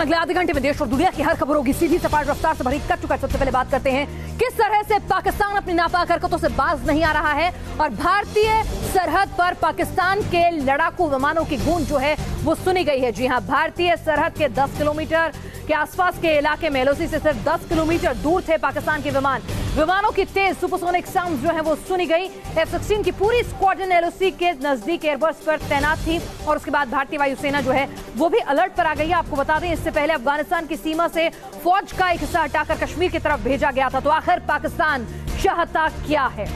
अगले आधे घंटे में देश और दुनिया की हर खबर होगी सीधी सपाट रफ्तार से भरी कट टू कट। सबसे पहले बात करते हैं किस तरह से पाकिस्तान अपनी नापाक हरकतों से बाज नहीं आ रहा है और भारतीय सरहद पर पाकिस्तान के लड़ाकू विमानों की गूंज जो है वो सुनी गई है। जी हां, भारतीय सरहद के 10 किलोमीटर के आसपास के इलाके में एलओसी से सिर्फ 10 किलोमीटर दूर थे पाकिस्तान के विमानों की तेज सुपरसोनिक साउंड जो है वो सुनी गई। F-16 की पूरी स्क्वाड्रन एलओसी के नजदीक एयरबस पर तैनात थी और उसके बाद भारतीय वायुसेना जो है वो भी अलर्ट पर आ गई है। आपको बता दें इससे पहले अफगानिस्तान की सीमा से फौज का एक हिस्सा हटाकर कश्मीर की तरफ भेजा गया था। तो आखिर पाकिस्तान चाहता क्या है?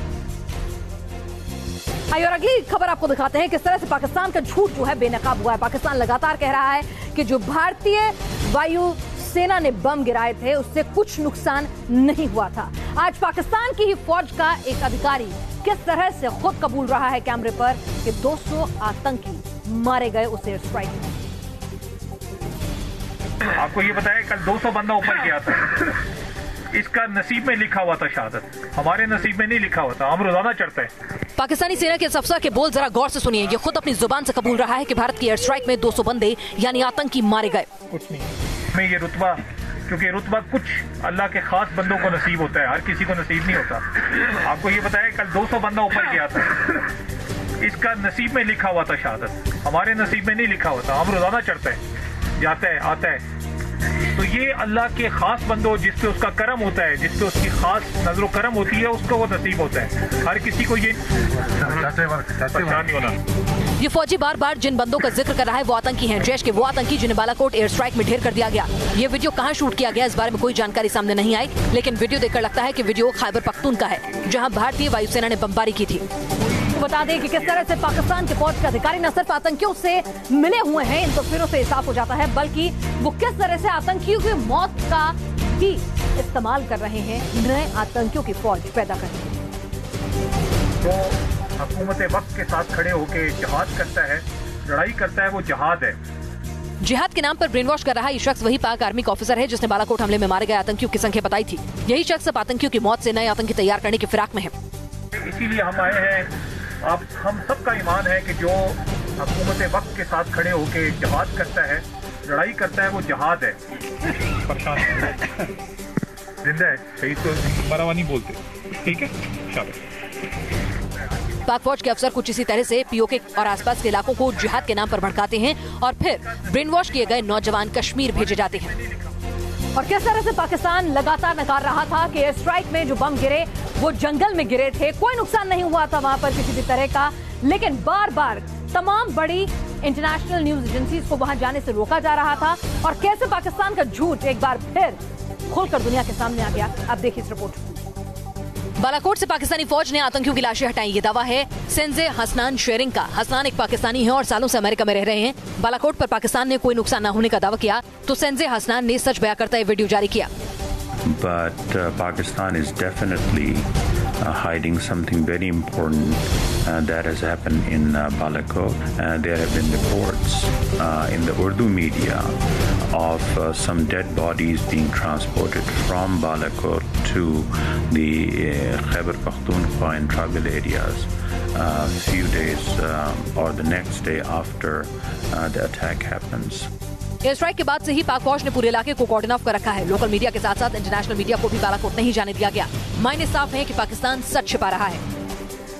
आइए और अगली खबर आपको दिखाते हैं किस तरह से पाकिस्तान का झूठ जो है बेनकाब हुआ है। पाकिस्तान लगातार कह रहा है कि जो भारतीय वायु सेना ने बम गिराए थे उससे कुछ नुकसान नहीं हुआ था। आज पाकिस्तान की ही फौज का एक अधिकारी किस तरह से खुद कबूल रहा है कैमरे पर कि 200 आतंकी मारे गए उस एयर स्ट्राइक में। आपको ये बताया कल 200 बंदा ऊपर गया था, इसका नसीब में लिखा हुआ था शहादत, हमारे नसीब में नहीं लिखा हुआ था, हम रोजाना चढ़ते हैं। पाकिस्तानी सेना के इस अफसर के बोल जरा गौर से सुनिए। ये खुद अपनी जुबान से कबूल रहा है कि भारत की एयर स्ट्राइक में 200 बंदे यानी आतंकी मारे गए। कुछ नहीं में ये रुतबा, क्योंकि रुतबा कुछ अल्लाह के खास बंदों को नसीब होता है, हर किसी को नसीब नहीं होता। आपको ये बताया कल 200 बंदा ऊपर गया था, इसका नसीब में लिखा हुआ था शहादत, हमारे नसीब में नहीं लिखा हुआ था, हम रोजाना चढ़ते हैं, जाता है आता है। तो ये अल्लाह के खास बंदों जिस पे उसका करम होता है, जिस पे उसकी खास नजर करम होती है, उसको वो नसीब होता है। हर किसी को ये नहीं होना। ये फौजी बार बार जिन बंदों का जिक्र कर रहा है वो आतंकी हैं, जैश के वो आतंकी जिन्हें बालाकोट एयर स्ट्राइक में ढेर कर दिया गया। ये वीडियो कहां शूट किया गया इस बारे में कोई जानकारी सामने नहीं आई, लेकिन वीडियो देखकर लगता है कि वीडियो खैबर पख्तूनख्वा का है जहां भारतीय वायुसेना ने बमबारी की थी। बता दें कि किस तरह से पाकिस्तान के फौज के अधिकारी न सिर्फ आतंकियों से मिले हुए हैं, इन तस्वीरों से साफ हो जाता है, बल्कि वो किस तरह से आतंकियों की मौत का भी इस्तेमाल कर रहे हैं नए आतंकियों की फौज पैदा करने के लिए। जो हुकूमत वक्त के साथ खड़े होकर जिहाद करता है, लड़ाई करता है, वो जिहाद है। जिहाद के नाम पर ब्रेन वॉश कर रहा यह शख्स वही पाक आर्मी का ऑफिसर है जिसने बालाकोट हमले में मारे गए आतंकियों की संख्या बताई थी। यही शख्स अब आतंकियों की मौत से नए आतंकी तैयार करने की फिराक में है। इसीलिए हम आए हैं। अब हम सबका ईमान है कि जो हुकूमत वक्त के साथ खड़े होकर जिहाद करता है, लड़ाई करता है, वो जिहाद है। परेशान जिंदा है, शहीद तो मरा नहीं बोलते, ठीक है। पाक फौज के अफसर कुछ इसी तरह से पीओके और आसपास के इलाकों को जिहाद के नाम पर भड़काते हैं और फिर ब्रेन वॉश किए गए नौजवान कश्मीर भेजे जाते हैं। और किस तरह से पाकिस्तान लगातार नकार रहा था कि एयर स्ट्राइक में जो बम गिरे वो जंगल में गिरे थे, कोई नुकसान नहीं हुआ था वहां पर किसी भी तरह का, लेकिन बार बार तमाम बड़ी इंटरनेशनल न्यूज एजेंसीज को वहां जाने से रोका जा रहा था। और कैसे पाकिस्तान का झूठ एक बार फिर खुलकर दुनिया के सामने आ गया, अब देखिए इस रिपोर्ट। बालाकोट से पाकिस्तानी फौज ने आतंकियों की लाशें हटाई। ये दावा है सेंजे हसनान शेरिंग का। हसनान एक पाकिस्तानी है और सालों से अमेरिका में रह रहे हैं। बालाकोट पर पाकिस्तान ने कोई नुकसान न होने का दावा किया तो सेंजे हसनान ने सच बयां करता है वीडियो जारी किया। But Pakistan is definitely hiding something very important that has happened in Balakot. There have been reports in the Urdu media of some dead bodies being transported from Balakot to the Khyber Pakhtunkhwa and tribal areas a few days or the next day after the attack happens. Air strike के बाद से ही पाक फौज ने पूरे इलाके को कॉर्डन of कर रखा है। लोकल मीडिया के साथ साथ इंटरनेशनल मीडिया को भी बालाकोट नहीं जाने दिया गया। मायने साफ है कि पाकिस्तान सच छिपा रहा है।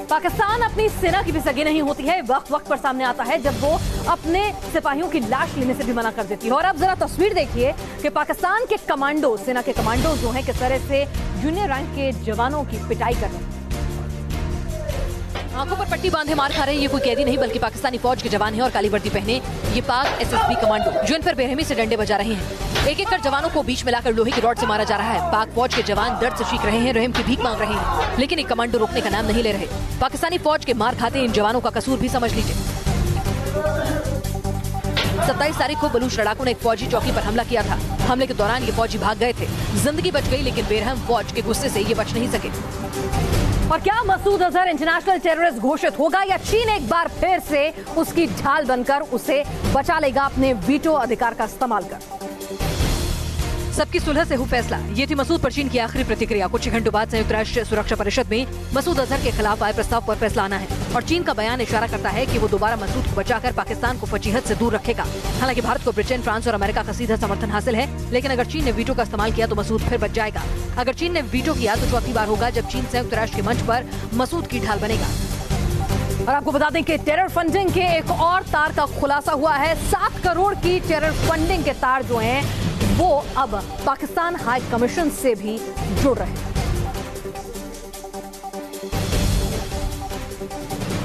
पाकिस्तान अपनी सेना की भी सगी नहीं होती है, वक्त वक्त पर सामने आता है जब वो अपने सिपाहियों की लाश लेने से भी मना कर देती है। और अब जरा तस्वीर देखिए कि पाकिस्तान के कमांडो, सेना के कमांडो जो हैं किस तरह से जूनियर रैंक के जवानों की पिटाई कर रहे हैं। आंखों पर पट्टी बांधे मार खा रहे हैं ये कोई कैदी नहीं बल्कि पाकिस्तानी फौज के जवान हैं और काली वर्दी पहने ये पाक एसएसबी कमांडो जो इन पर बेरहमी से डंडे बजा रहे हैं। एक एक कर जवानों को बीच में लाकर लोहे की रॉड से मारा जा रहा है। पाक फौज के जवान दर्द से चीख रहे हैं, रहम की भीख मांग रहे हैं, लेकिन एक कमांडो रोकने का नाम नहीं ले रहे। पाकिस्तानी फौज के मार खाते इन जवानों का कसूर भी समझ लीजिए। 27 तारीख को बलूच लड़ाकों ने एक फौजी चौकी पर हमला किया था। हमले के दौरान ये फौजी भाग गए थे। जिंदगी बच गई लेकिन बेरहम फौज के गुस्से से ये बच नहीं सके। और क्या मसूद अजहर इंटरनेशनल टेररिस्ट घोषित होगा या चीन एक बार फिर से उसकी ढाल बनकर उसे बचा लेगा अपने वीटो अधिकार का इस्तेमाल कर? सबकी सुलह से हो फैसला, ये थी मसूद पर चीन की आखिरी प्रतिक्रिया। कुछ ही घंटों बाद संयुक्त राष्ट्र सुरक्षा परिषद में मसूद अजहर के खिलाफ आए प्रस्ताव पर फैसला आना है और चीन का बयान इशारा करता है कि वो दोबारा मसूद को बचाकर पाकिस्तान को फजीहत से दूर रखेगा। हालांकि भारत को ब्रिटेन, फ्रांस और अमेरिका का सीधा समर्थन हासिल है, लेकिन अगर चीन ने वीटो का इस्तेमाल किया तो मसूद फिर बच जाएगा। अगर चीन ने वीटो किया तो चौथी बार होगा जब चीन संयुक्त राष्ट्र के मंच पर मसूद की ढाल बनेगा। और आपको बता दें कि टेरर फंडिंग के एक और तार का खुलासा हुआ है। 7 करोड़ की टेरर फंडिंग के तार जो हैं वो अब पाकिस्तान हाई कमीशन से भी जुड़ रहे हैं।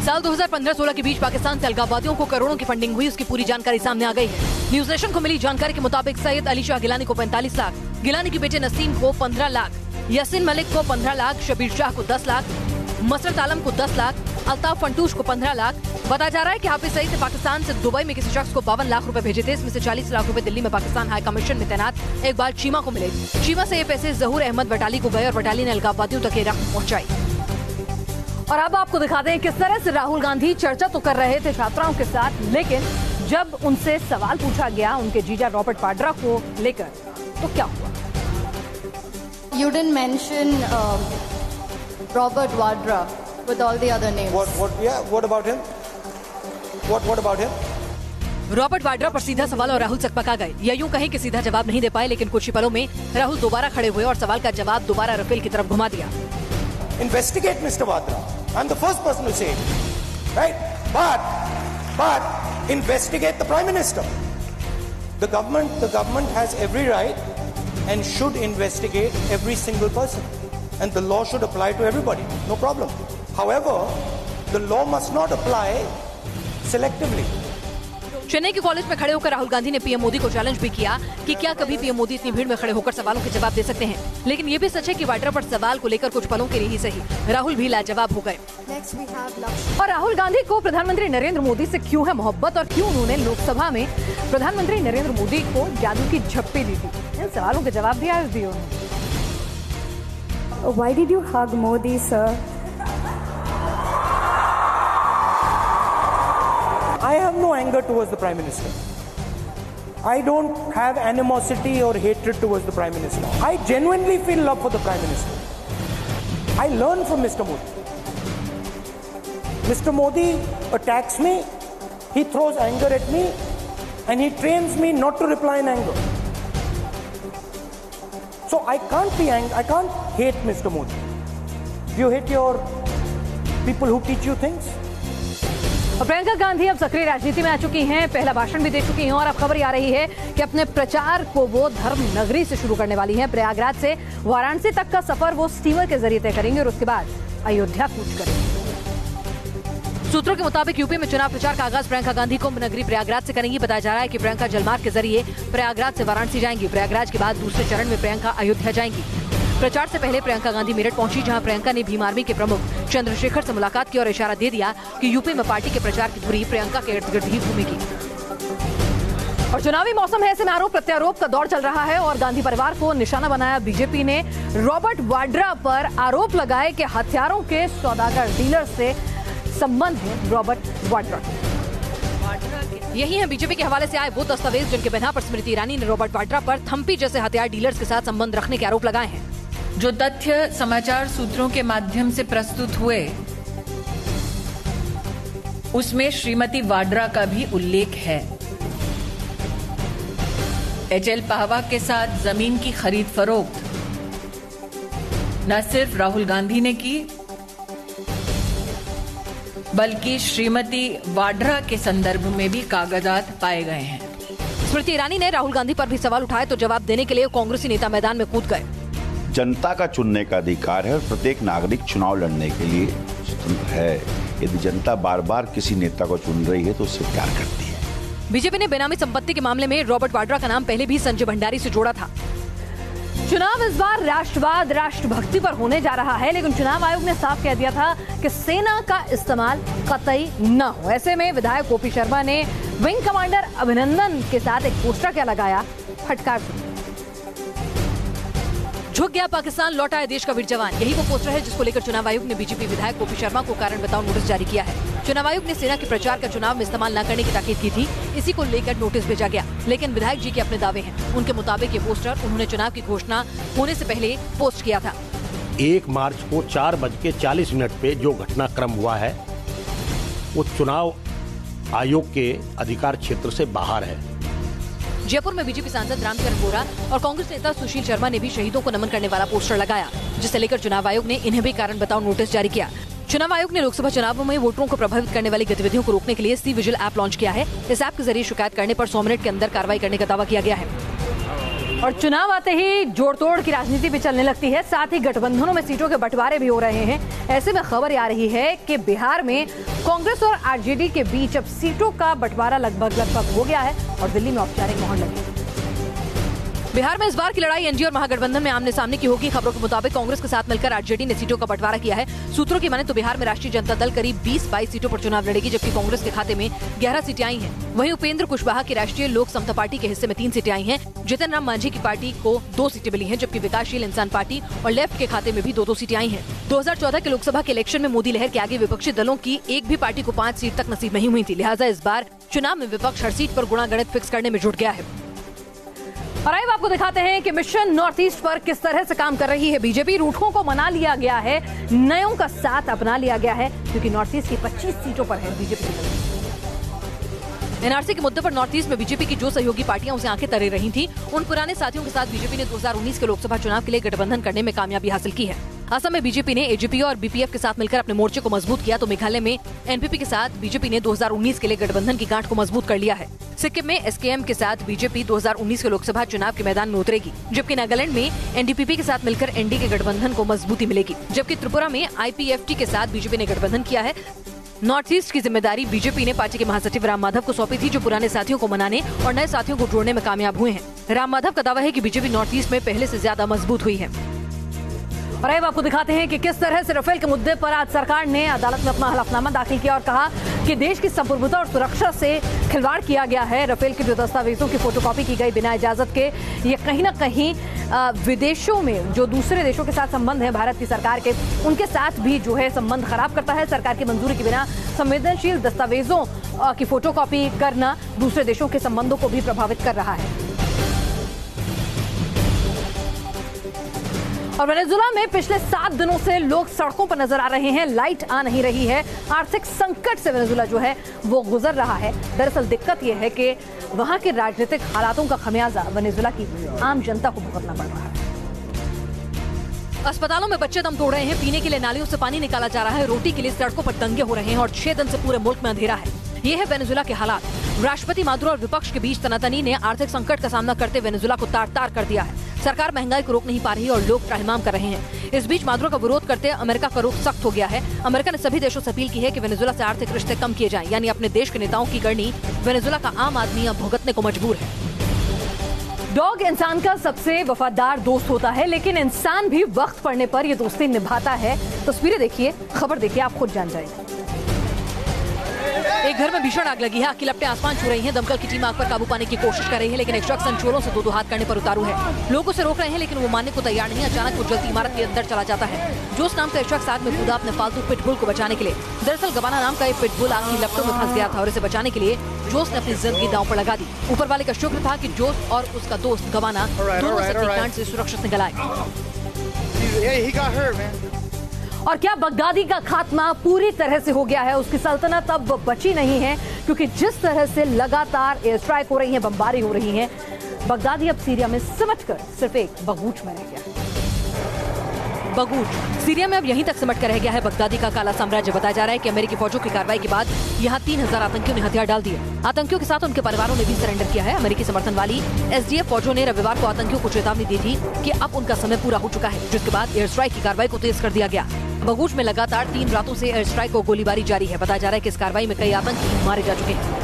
साल 2015-16 के बीच पाकिस्तान से अलगाववादियों को करोड़ों की फंडिंग हुई, उसकी पूरी जानकारी सामने आ गई है। न्यूज नेशन को मिली जानकारी के मुताबिक सैयद अली शाह गिलानी को 45 लाख, गिलानी के बेटे नसीम को 15 लाख, यासीन मलिक को 15 लाख, शबीर शाह को 10 लाख, मसरत आलम को 10 लाख, अल्ताफ फंटूश को 15 लाख। बताया जा रहा है कि हाफिज सईद ने पाकिस्तान से दुबई में किसी शख्स को 52 लाख रुपए भेजे थे। इसमें से 40 लाख रुपए दिल्ली में पाकिस्तान हाई कमीशन में तैनात इकबाल चीमा को मिले। चीमा से ये पैसे जहूर अहमद वटाली को गए और वटाली ने अलगाववादियों तक ये रकम पहुंचाई। और अब आपको दिखा दें किस तरह से राहुल गांधी चर्चा तो कर रहे थे छात्राओं के साथ, लेकिन जब उनसे सवाल पूछा गया उनके जीजा रॉबर्ट वाड्रा को लेकर तो क्या हुआ? You didn't mention Robert Vadra with all the other names. What about him? What about him? Robert Vadra पर सीधा सवाल और राहुल चकपका गए, या यूं कहें कि सीधा जवाब नहीं दे पाए, लेकिन कुछ ही पलों में राहुल दोबारा खड़े हुए और सवाल का जवाब दोबारा रफेल की तरफ घुमा दिया। Investigate Mr. Vadra. I'm the first person to say it, right? But investigate the Prime Minister. The government has every right and should investigate every single person, and the law should apply to everybody. No problem. However, the law must not apply selectively. Chennai के college में खड़े होकर राहुल गांधी ने PM Modi को challenge भी किया कि क्या कभी पीएम मोदी इतनी भीड़ में खड़े होकर सवालों के जवाब दे सकते हैं। लेकिन ये भी सच है कि वाड्रा पर सवाल को लेकर कुछ पलों के लिए ही सही राहुल भी लाजवाब हो गए। और राहुल गांधी को प्रधानमंत्री नरेंद्र मोदी से क्यों है मोहब्बत और क्यों उन्होंने लोकसभा में प्रधानमंत्री नरेंद्र मोदी को जादू की झप्पी दी थी, इन सवालों के जवाब भी आज दिए उन्होंने। Why did you hug Modi, sir? I have no anger towards the Prime Minister. I don't have animosity or hatred towards the Prime Minister. I genuinely feel love for the Prime Minister. I learn from Mr. Modi. Mr. Modi attacks me, he throws anger at me, and he trains me not to reply in anger. So I can't be angry, I can't hate Mr. Modi. Do you hate your people who teach you things? और प्रियंका गांधी अब सक्रिय राजनीति में आ चुकी हैं, पहला भाषण भी दे चुकी हैं और अब खबर आ रही है कि अपने प्रचार को वो धर्म नगरी से शुरू करने वाली हैं। प्रयागराज से वाराणसी तक का सफर वो स्टीमर के जरिए तय करेंगे और उसके बाद अयोध्या कूच करेंगे। सूत्रों के मुताबिक यूपी में चुनाव प्रचार का आगाज प्रियंका गांधी कुंभ नगरी प्रयागराज से करेंगी। बताया जा रहा है कि प्रियंका जलमार्ग के जरिए प्रयागराज से वाराणसी जाएंगी। प्रयागराज के बाद दूसरे चरण में प्रियंका अयोध्या जाएंगी। प्रचार से पहले प्रियंका गांधी मेरठ पहुंची, जहां प्रियंका ने भीम आर्मी के प्रमुख चंद्रशेखर से मुलाकात की और इशारा दे दिया कि यूपी में पार्टी के प्रचार की धुरी प्रियंका के इर्द गिर्द ही घूमेगी। और चुनावी मौसम है, ऐसे में आरोप प्रत्यारोप का दौर चल रहा है और गांधी परिवार को निशाना बनाया बीजेपी ने। रॉबर्ट वाड्रा पर आरोप लगाए कि हथियारों के सौदागर डीलर से संबंध है रॉबर्ट वाड्रा। यही है बीजेपी के हवाले से आए वो दस्तावेज जिनके बिना पर स्मृति ईरानी ने रॉबर्ट वाड्रा पर थम्पी जैसे हथियार डीलर्स के साथ संबंध रखने के आरोप लगाए हैं। जो तथ्य समाचार सूत्रों के माध्यम से प्रस्तुत हुए उसमें श्रीमती वाड्रा का भी उल्लेख है। एचएल पाहवा के साथ जमीन की खरीद फरोख्त न सिर्फ राहुल गांधी ने की बल्कि श्रीमती वाड्रा के संदर्भ में भी कागजात पाए गए हैं। स्मृति ईरानी ने राहुल गांधी पर भी सवाल उठाए तो जवाब देने के लिए कांग्रेसी नेता मैदान में कूद गए। जनता का चुनने का अधिकार है और प्रत्येक नागरिक चुनाव लड़ने के लिए स्वतंत्र है। यदि जनता बार बार किसी नेता को चुन रही है तो उससे प्यार करती है। बीजेपी ने बेनामी संपत्ति के मामले में रॉबर्ट वाड्रा का नाम पहले भी संजय भंडारी से जोड़ा था। चुनाव इस बार राष्ट्रवाद राष्ट्रभक्ति पर होने जा रहा है, लेकिन चुनाव आयोग ने साफ कह दिया था कि सेना का इस्तेमाल कतई न हो। ऐसे में विधायक ओपी शर्मा ने विंग कमांडर अभिनंदन के साथ एक पोस्टर क्या लगाया, फटकार। झुक गया पाकिस्तान, लौटा है देश का वीर जवान, यही वो पोस्टर है जिसको लेकर चुनाव आयोग ने बीजेपी विधायक गोपी शर्मा को कारण बताओ नोटिस जारी किया है। चुनाव आयोग ने सेना के प्रचार का चुनाव में इस्तेमाल न करने की ताकीद की थी, इसी को लेकर नोटिस भेजा गया। लेकिन विधायक जी के अपने दावे हैं। उनके मुताबिक ये पोस्टर उन्होंने चुनाव की घोषणा होने से पहले पोस्ट किया था। 1 मार्च को 4:40 पे जो घटनाक्रम हुआ है वो चुनाव आयोग के अधिकार क्षेत्र से बाहर है। जयपुर में बीजेपी सांसद रामचरण बोरा और कांग्रेस नेता सुशील शर्मा ने भी शहीदों को नमन करने वाला पोस्टर लगाया, जिसे लेकर चुनाव आयोग ने इन्हें भी कारण बताओ नोटिस जारी किया। चुनाव आयोग ने लोकसभा चुनावों में वोटरों को प्रभावित करने वाली गतिविधियों को रोकने के लिए सी विजिल ऐप लॉन्च किया है। इस ऐप के जरिए शिकायत करने पर 100 मिनट के अंदर कार्रवाई करने का दावा किया गया है। और चुनाव आते ही जोड़ तोड़ की राजनीति भी चलने लगती है, साथ ही गठबंधनों में सीटों के बंटवारे भी हो रहे हैं। ऐसे में खबर आ रही है कि बिहार में कांग्रेस और आरजेडी के बीच अब सीटों का बंटवारा लगभग हो गया है और दिल्ली में औपचारिक मोहर लगी। बिहार में इस बार की लड़ाई एनडीए और महागठबंधन में आमने सामने की होगी। खबरों के मुताबिक कांग्रेस के साथ मिलकर आरजेडी ने सीटों का बंटवारा किया है। सूत्रों की माने तो बिहार में राष्ट्रीय जनता दल करीब 20-22 सीटों पर चुनाव लड़ेगी, जबकि कांग्रेस के खाते में 11 सीटें आई हैं। वहीं उपेंद्र कुशवाहा की राष्ट्रीय लोक समता पार्टी के हिस्से में 3 सीटें आई हैं। जीतन राम मांझी की पार्टी को 2 सीटें मिली हैं, जबकि विकासशील इंसान पार्टी और लेफ्ट के खाते में भी 2-2 सीटें आई हैं। 2014 के लोकसभा के इलेक्शन में मोदी लहर के आगे विपक्षी दलों की एक भी पार्टी को 5 सीट तक नसीब नहीं हुई थी। लिहाजा इस बार चुनाव में विपक्ष हर सीट पर गुणा गणित फिक्स करने में जुट गया है। और आइए आपको दिखाते हैं कि मिशन नॉर्थ ईस्ट पर किस तरह से काम कर रही है बीजेपी। रूठों को मना लिया गया है, नयों का साथ अपना लिया गया है, क्योंकि नॉर्थ ईस्ट की 25 सीटों पर है बीजेपी की। एनआरसी के मुद्दे पर नॉर्थ ईस्ट में बीजेपी की जो सहयोगी पार्टियां उसे आंखें तरे रही थी, उन पुराने साथियों के साथ बीजेपी ने 2019 के लोकसभा चुनाव के लिए गठबंधन करने में कामयाबी हासिल की है। असम में बीजेपी ने एजीपी और बीपीएफ के साथ मिलकर अपने मोर्चे को मजबूत किया, तो मेघालय में एनपीपी के साथ बीजेपी ने 2019 के लिए गठबंधन की गांठ को मजबूत कर लिया है। सिक्किम में एसकेएम के साथ बीजेपी 2019 के लोकसभा चुनाव के मैदान में उतरेगी, जबकि नागालैंड में एनडीपीपी के साथ मिलकर एनडी के गठबंधन को मजबूती मिलेगी, जबकि त्रिपुरा में आईपीएफटी के साथ बीजेपी ने गठबंधन किया है। नॉर्थ ईस्ट की जिम्मेदारी बीजेपी ने पार्टी के महासचिव राम माधव को सौंपी थी, जो पुराने साथियों को मनाने और नए साथियों को जोड़ने में कामयाब हुए हैं। राम माधव का दावा है कि बीजेपी नॉर्थ ईस्ट में पहले से ज्यादा मजबूत हुई है। और अब आपको दिखाते हैं कि किस तरह से राफेल के मुद्दे पर आज सरकार ने अदालत में अपना हलफनामा दाखिल किया और कहा कि देश की संप्रभुता और सुरक्षा से खिलवाड़ किया गया है। राफेल के जो दस्तावेजों की फोटोकॉपी की गई बिना इजाजत के, ये कहीं न कहीं विदेशों में जो दूसरे देशों के साथ संबंध है भारत की सरकार के, उनके साथ भी जो है संबंध खराब करता है। सरकार की मंजूरी के बिना संवेदनशील दस्तावेजों की फोटोकॉपी करना दूसरे देशों के संबंधों को भी प्रभावित कर रहा है। और वेनेजुला में पिछले 7 दिनों से लोग सड़कों पर नजर आ रहे हैं, लाइट आ नहीं रही है। आर्थिक संकट से वेनेजुला जो है वो गुजर रहा है। दरअसल दिक्कत यह है कि वहां के राजनीतिक हालातों का खमियाजा वेनेजुला की आम जनता को भुगतना पड़ रहा है। अस्पतालों में बच्चे दम तोड़ रहे हैं, पीने के लिए नालियों से पानी निकाला जा रहा है, रोटी के लिए सड़कों पर दंगे हो रहे हैं और 6 दिन से पूरे मुल्क में अंधेरा है। ये है वेनेजुला के हालात। राष्ट्रपति मादुरो और विपक्ष के बीच तनातनी ने आर्थिक संकट का सामना करते वेनेजुला को तार-तार कर दिया है। सरकार महंगाई को रोक नहीं पा रही और लोग त्राहिमाम कर रहे हैं। इस बीच मादुरो का विरोध करते अमेरिका का रुख सख्त हो गया है। अमेरिका ने सभी देशों से अपील की है कि वेनेजुला से आर्थिक रिश्ते कम किए जाएं, यानी अपने देश के नेताओं की गड़नी वेनेजुला का आम आदमी अब भुगतने को मजबूर है। डॉग इंसान का सबसे वफादार दोस्त होता है, लेकिन इंसान भी वक्त पड़ने पर ये दोस्ती निभाता है। तस्वीरें देखिए, खबर देखिए, आप खुद जान जाएंगे। एक घर में भीषण आग लगी है। आग की लपटें आसमान छू रही हैं। दमकल की टीम आग पर काबू पाने की कोशिश कर रही है, लेकिन एक शख्स चोरों से दो हाथ करने पर उतारू है। लोग उसे रोक रहे हैं, लेकिन वो मानने को तैयार नहीं। अचानक वो जलती इमारत के अंदर चला जाता है। जोश नाम का एक शख्स आग में कूदा अपने पालतू पिटबुल को बचाने के लिए। दरअसल गवाना नाम का एक पिटबुल आग की लपटों में फंस गया था और इसे बचाने के लिए जोश ने अपनी जिंदगी दांव पर लगा दी। ऊपर वाले का शुक्र था कि जोश और उसका दोस्त गवाना दोनों से अग्निकांड से सुरक्षित निकल आए। और क्या बगदादी का खात्मा पूरी तरह से हो गया है? उसकी सल्तनत अब बची नहीं है, क्योंकि जिस तरह से लगातार एयर स्ट्राइक हो रही है, बमबारी हो रही है, बगदादी अब सीरिया में सिमटकर सिर्फ एक बगूच में रह गया है। बगूच सीरिया में अब यहीं तक सिमट कर रह गया है बगदादी का काला साम्राज्य। बताया जा रहा है कि अमेरिकी फौजों की कार्रवाई के बाद यहाँ 3000 आतंकियों ने हथियार डाल दिए। आतंकियों के साथ उनके परिवारों ने भी सरेंडर किया है। अमेरिकी समर्थन वाली एसडीएफ फौजों ने रविवार को आतंकियों को चेतावनी दी थी कि अब उनका समय पूरा हो चुका है, जिसके बाद एयर स्ट्राइक की कार्रवाई को तेज कर दिया गया। बगूच में लगातार 3 रातों से एयर स्ट्राइक और गोलीबारी जारी है। बताया जा रहा है कि इस कार्रवाई में कई आतंकी मारे जा चुके हैं।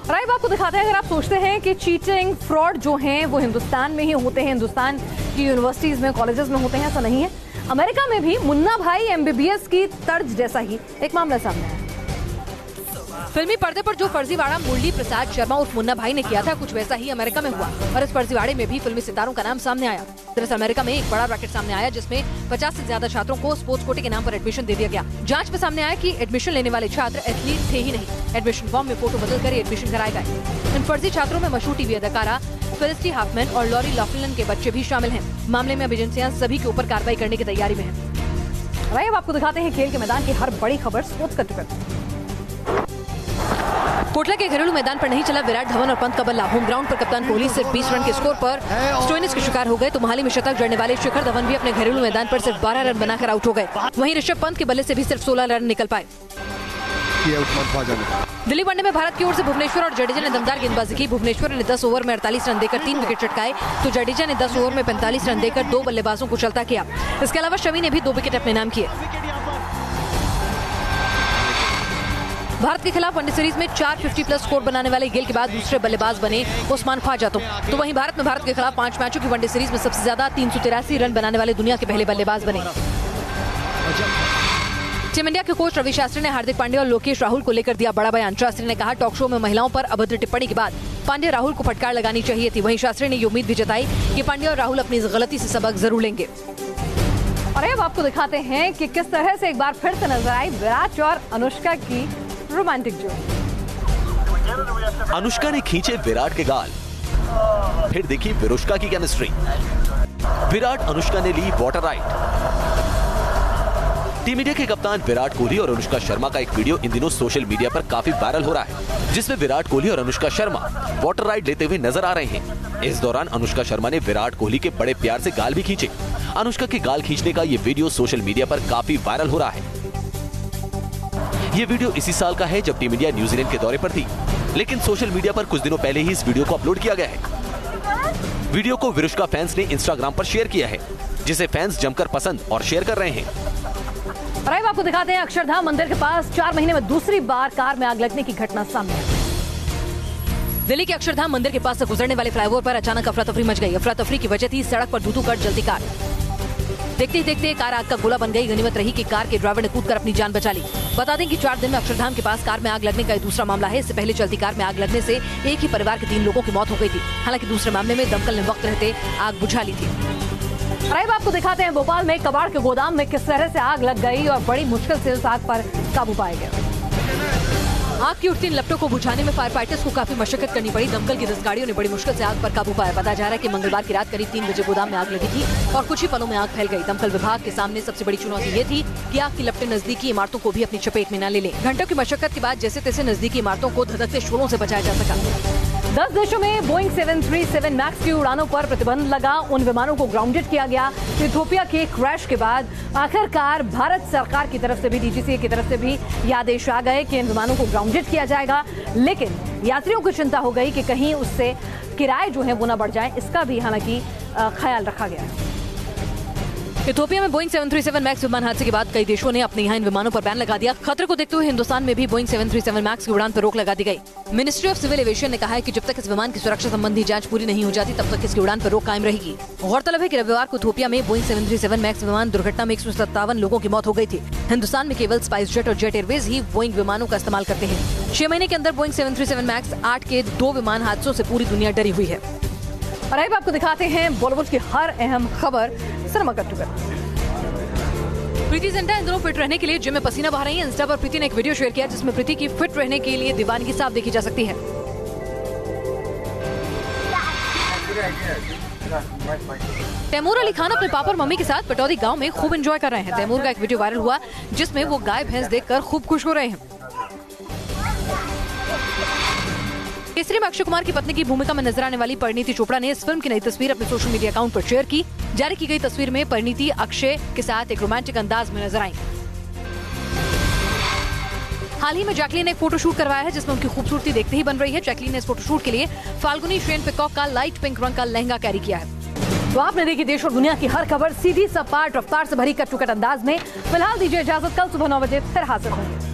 राइब आपको दिखाते हैं, अगर आप सोचते हैं कि चीटिंग, फ्रॉड जो हैं वो हिंदुस्तान में ही होते हैं, हिंदुस्तान की यूनिवर्सिटीज में, कॉलेजेस में होते हैं, ऐसा नहीं है। अमेरिका में भी मुन्ना भाई एमबीबीएस की तर्ज जैसा ही एक मामला सामने आया। फिल्मी पर्दे पर जो फर्जीवाड़ा मुरली प्रसाद शर्मा उर्फ मुन्ना भाई ने किया था, कुछ वैसा ही अमेरिका में हुआ और इस फर्जीवाड़े में भी फिल्मी सितारों का नाम सामने आया। दरअसल अमेरिका में एक बड़ा रैकेट सामने आया जिसमें 50 से ज्यादा छात्रों को स्पोर्ट्स कोटे के नाम पर एडमिशन दे दिया गया। जांच में सामने आया कि एडमिशन लेने वाले छात्र एथलीट थे ही नहीं। एडमिशन फॉर्म में फोटो बदलकर एडमिशन कराए गए। इन फर्जी छात्रों में मशहूर टीवी अदाकारा फेलिसिटी हाफमैन और लॉरी लॉफ्लिन के बच्चे भी शामिल हैं। मामले में अब एजेंसियां सभी के ऊपर कार्रवाई करने की तैयारी में हैं। अब आपको दिखाते हैं खेल के मैदान की हर बड़ी खबर स्पोर्ट्स का टिकट। कोटला के घरेलू मैदान पर नहीं चला विराट धवन और पंत का बल्ला। होम ग्राउंड पर कप्तान कोहली सिर्फ 20 रन के स्कोर पर स्टोइनिस के शिकार हो गए तो मोहाली में शतक जड़ने वाले शिखर धवन भी अपने घरेलू मैदान पर सिर्फ 12 रन बनाकर आउट हो गए। वहीं ऋषभ पंत के बल्ले से भी सिर्फ 16 रन निकल पाए। दिल्ली वनडे में भारत की ओर से भुवनेश्वर और जडेजा ने दमदार गेंदबाजी की। भुवनेश्वर ने 10 ओवर में 48 रन देकर 3 विकेट चटकाए तो जडेजा ने 10 ओवर में 45 रन देकर 2 बल्लेबाजों को चलता किया। इसके अलावा शमी ने भी 2 विकेट अपने नाम किए। भारत के खिलाफ वनडे सीरीज में 450+ स्कोर बनाने वाले गिल के बाद दूसरे बल्लेबाज बने उस्मान ख्वाजा। तो वहीं भारत के खिलाफ 5 मैचों की वनडे सीरीज में सबसे ज्यादा 383 रन बनाने वाले दुनिया के पहले बल्लेबाज बने। टीम इंडिया के कोच रवि शास्त्री ने हार्दिक पांड्या और लोकेश राहुल को लेकर दिया बड़ा बयान। शास्त्री ने कहा, टॉक शो में महिलाओं पर अभद्र टिप्पणी के बाद पांड्या राहुल को फटकार लगानी चाहिए थी। वहीं शास्त्री ने ये उम्मीद भी जताई कि पांड्या और राहुल अपनी इस गलती से सबक जरूर लेंगे। और अब आपको दिखाते हैं कि किस तरह से एक बार फिर से नजर आई विराट और अनुष्का की रोमांटिक जोड़ी। अनुष्का ने खींचे विराट के गाल, फिर देखी विरुष्का की केमिस्ट्री। विराट अनुष्का ने ली वाटर राइड। टीम इंडिया के कप्तान विराट कोहली और अनुष्का शर्मा का एक वीडियो इन दिनों सोशल मीडिया पर काफी वायरल हो रहा है, जिसमें विराट कोहली और अनुष्का शर्मा वाटर राइड लेते हुए नजर आ रहे हैं। इस दौरान अनुष्का शर्मा ने विराट कोहली के बड़े प्यार से गाल भी खींचे। अनुष्का के गाल खींचने का ये वीडियो सोशल मीडिया पर काफी वायरल हो रहा है। ये वीडियो इसी साल का है जब टीम इंडिया न्यूजीलैंड के दौरे पर थी, लेकिन सोशल मीडिया पर कुछ दिनों पहले ही इस वीडियो को अपलोड किया गया है। वीडियो को विरुष्का फैंस ने इंस्टाग्राम पर शेयर किया है, जिसे फैंस जमकर पसंद और शेयर कर रहे हैं। और अब आपको दिखाते हैं अक्षरधाम मंदिर के पास 4 महीने में दूसरी बार कार में आग लगने की घटना सामने आई। दिल्ली के अक्षरधाम मंदिर के पास से गुजरने वाले फ्लाईओवर पर अचानक अफरा तफरी मच गई। अफरा तफरी की वजह थी सड़क पर दूधू कर जलती कार। देखते ही देखते कार आग का गोला बन गई। गनीमत रही कि कार के ड्राइवर ने कूदकर अपनी जान बचा ली। बता दें कि 4 दिन में अक्षरधाम के पास कार में आग लगने का ये दूसरा मामला है। इससे पहले चलती कार में आग लगने से एक ही परिवार के 3 लोगों की मौत हो गई थी। हालांकि दूसरे मामले में दमकल ने वक्त रहते आग बुझा ली थी। अब आपको दिखाते हैं भोपाल में कबाड़ के गोदाम में किस तरह से आग लग गई और बड़ी मुश्किल से इस आग पर काबू पाया गया। आग की उठती लपटों को बुझाने में फायर फाइटर्स को काफी मशक्कत करनी पड़ी। दमकल की 10 गाड़ियों ने बड़ी मुश्किल से आग पर काबू पाया। बताया जा रहा है कि मंगलवार की रात करीब 3 बजे गोदाम में आग लगी थी और कुछ ही पलों में आग फैल गई। दमकल विभाग के सामने सबसे बड़ी चुनौती ये थी कि आग की लपटें नजदीकी इमारतों को भी अपनी चपेट में न ले लें। घंटों की मशक्कत के बाद जैसे तैसे नजदीकी इमारतों को धधकते शोरों से बचाया जा सका। 10 देशों में बोइंग 737 मैक्स की उड़ानों पर प्रतिबंध लगा। उन विमानों को ग्राउंडेड किया गया। इथियोपिया के क्रैश के बाद आखिरकार भारत सरकार की तरफ से भी, DGCA की तरफ से भी ये आदेश आ गए कि इन विमानों को ग्राउंडेड किया जाएगा। लेकिन यात्रियों को चिंता हो गई कि कहीं उससे किराए जो है वो ना बढ़ जाए। इसका भी हालांकि ख्याल रखा गया है। इथियोपिया में बोइंग 737 मैक्स विमान हादसे के बाद कई देशों ने अपने यहाँ इन विमानों पर बैन लगा दिया। खतरे को देखते हुए हिंदुस्तान में भी बोइंग 737 मैक्स की उड़ान पर रोक लगा दी गई। मिनिस्ट्री ऑफ सिविल एविएशन ने कहा है कि जब तक इस विमान की सुरक्षा संबंधी जांच पूरी नहीं हो जाती तब तक इसकी उड़ान पर रोक कायम रहेगी। गौरतलब है कि रविवार को इथियोपिया में बोइंग 737 मैक्स विमान दुर्घटना में 157 लोगों की मौत हो गई थी। हिंदुस्तान में केवल स्पाइस जेट और जेट एयरवेज ही बोइंग विमानों का इस्तेमाल करते हैं। 6 महीने के अंदर बोइंग 737 मैक्स 8 के 2 विमान हादसों से पूरी दुनिया डरी हुई है। और अब आपको दिखाते हैं बॉलीवुड की हर अहम खबर cinema cut to. Preity Zinta इन दिनों फिट रहने के लिए जिम में पसीना बहा रही है। इंस्टा पर प्रीति ने एक वीडियो शेयर किया जिसमें प्रीति की फिट रहने के लिए दीवानगी साफ देखी जा सकती है। तैमूर अली खान अपने पापा और मम्मी के साथ पटौदी गांव में खूब एंजॉय कर रहे हैं। तैमूर का एक वीडियो वायरल हुआ जिसमें वो गाय भैंस देखकर खूब खुश हो रहे हैं। केसरी में अक्षय कुमार की पत्नी की भूमिका में नजर आने वाली परिणीति चोपड़ा ने इस फिल्म की नई तस्वीर अपने सोशल मीडिया अकाउंट पर शेयर की। जारी की गई तस्वीर में परिणीति अक्षय के साथ एक रोमांटिक अंदाज में नजर आई। हाल ही में जैकलीन ने एक फोटोशूट करवाया है जिसमें उनकी खूबसूरती देखते ही बन रही है। जैकलीन ने इस फोटोशूट के लिए फाल्गुनी श्रेन पिकॉक का लाइट पिंक रंग का लहंगा कैरी किया है। तो आपने देखी देश और दुनिया की हर खबर सीधी सपाट रफ्तार से भरी कट टू कट अंदाज में। फिलहाल दीजिए इजाजत, कल सुबह 9 बजे फिर हाजिर होंगे।